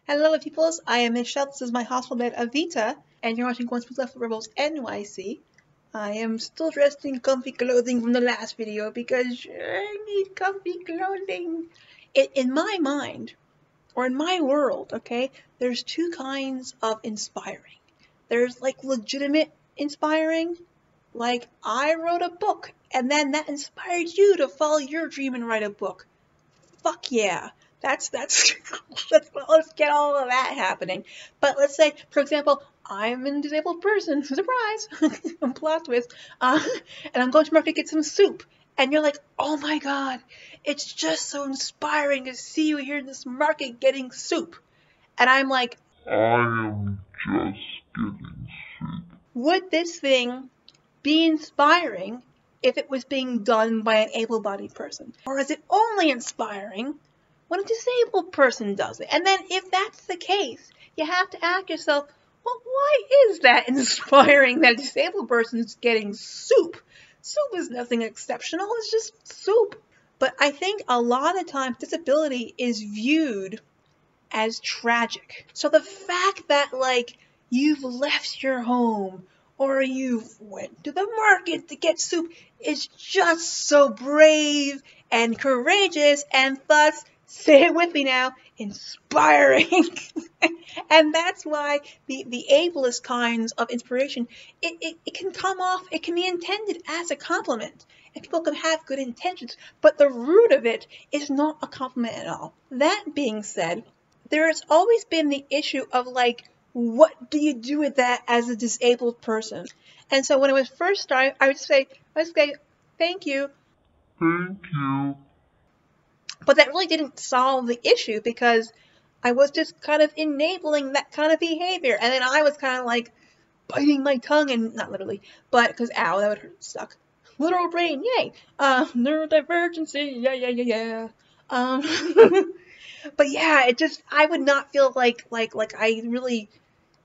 Hello peoples, I am Michelle, this is my hospital bed Avita, and you're watching Once We Left the Rebels NYC. I am still dressed in comfy clothing from the last video because I need comfy clothing. In my mind, or in my world, okay, there's two kinds of inspiring. There's like legitimate inspiring, like I wrote a book and then that inspired you to follow your dream and write a book. Fuck yeah. Let's get all of that happening. But let's say, for example, I'm a disabled person, surprise, plot twist, and I'm going to market to get some soup, and you're like, oh my god, it's just so inspiring to see you here in this market getting soup. And I'm like, I am just getting soup. Would this thing be inspiring if it was being done by an able-bodied person? Or is it only inspiring when a disabled person does it? And then if that's the case, you have to ask yourself, well, why is that inspiring that a disabled person is getting soup? Soup is nothing exceptional, it's just soup. But I think a lot of times disability is viewed as tragic. So the fact that, like, you've left your home or you've went to the market to get soup is just so brave and courageous and thus, say it with me now, inspiring. And that's why the ableist kinds of inspiration, it can come off, it can be intended as a compliment. And people can have good intentions, but the root of it is not a compliment at all. That being said, there has always been the issue of, like, what do you do with that as a disabled person? And so when it was first started, I would say, thank you. Thank you. But that really didn't solve the issue because I was just kind of enabling that kind of behavior. And then I was kind of like biting my tongue, and not literally, but because, ow, that would hurt, suck. Literal brain, yay. Neurodivergency, yeah. But yeah, it just, I would not feel like I really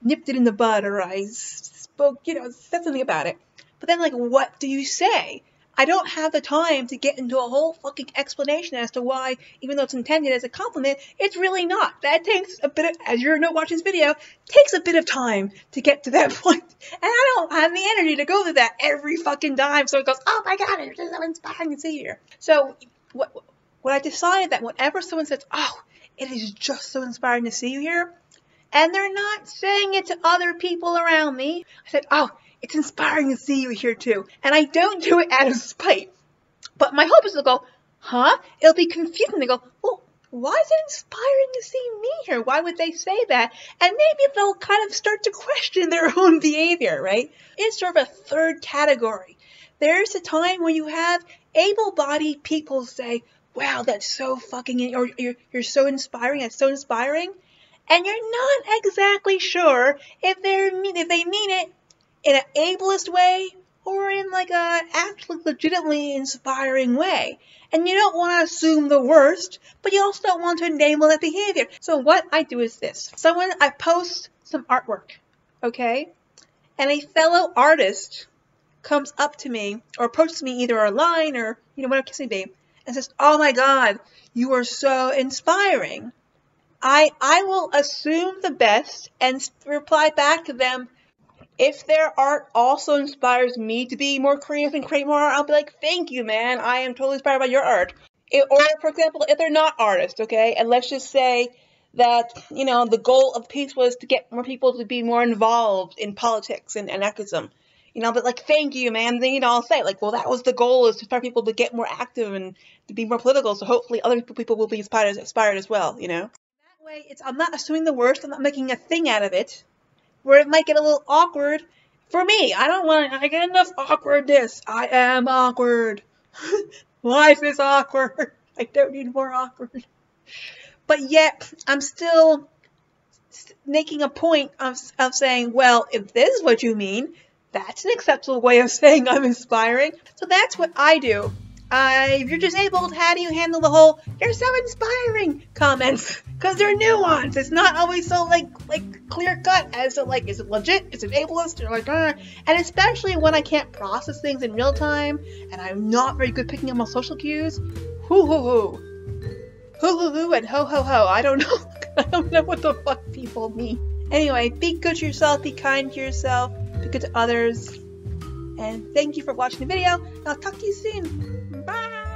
nipped it in the bud, or I spoke, said something about it. But then, like, what do you say? I don't have the time to get into a whole fucking explanation as to why, even though it's intended as a compliment, it's really not. That takes a bit of, as you're watching this video, takes a bit of time to get to that point. And I don't have the energy to go through that every fucking time. So it goes, oh my god, it's just so inspiring to see you here. So what I decided that whenever someone says, oh, it is just so inspiring to see you here, and they're not saying it to other people around me, I said, oh, it's inspiring to see you here too. And I don't do it out of spite. But my hope is they'll go, huh? It'll be confusing. They go, well, why is it inspiring to see me here? Why would they say that? And maybe they'll kind of start to question their own behavior, right? It's sort of a third category. There's a time when you have able-bodied people say, wow, that's so fucking, or you're so inspiring, that's so inspiring. And you're not exactly sure if they mean it in an ableist way or in like a actually legitimately inspiring way. And you don't want to assume the worst, but you also don't want to enable that behavior. So what I do is this. I post some artwork, okay? And a fellow artist comes up to me or approaches me either online or, whatever it may be, and says, oh my god, you are so inspiring. I will assume the best and reply back to them. If their art also inspires me to be more creative and create more art, I'll be like, thank you, man. I am totally inspired by your art. Or, for example, if they're not artists, okay, and let's just say that, the goal of the piece was to get more people to be more involved in politics and activism. But like, thank you, man. Then, I'll say, like, well, that was the goal, is to inspire people to get more active and to be more political, so hopefully other people will be inspired as well, That way, I'm not assuming the worst, I'm not making a thing out of it, where it might get a little awkward. For me, I get enough awkwardness. I am awkward. Life is awkward. I don't need more awkward. But yet, I'm still making a point of saying, well, if this is what you mean, that's an acceptable way of saying I'm inspiring. So that's what I do. If you're disabled, how do you handle the whole, you're so inspiring comments? Because they're nuanced. It's not always so, like clear cut as to, like, is it legit? Is it ableist? Or like, And especially when I can't process things in real time, and I'm not very good picking up on social cues. Hoo hoo hoo. Hoo hoo hoo and ho ho ho. I don't know. I don't know what the fuck people mean. Anyway, be good to yourself, be kind to yourself, be good to others. And thank you for watching the video. I'll talk to you soon. Bye!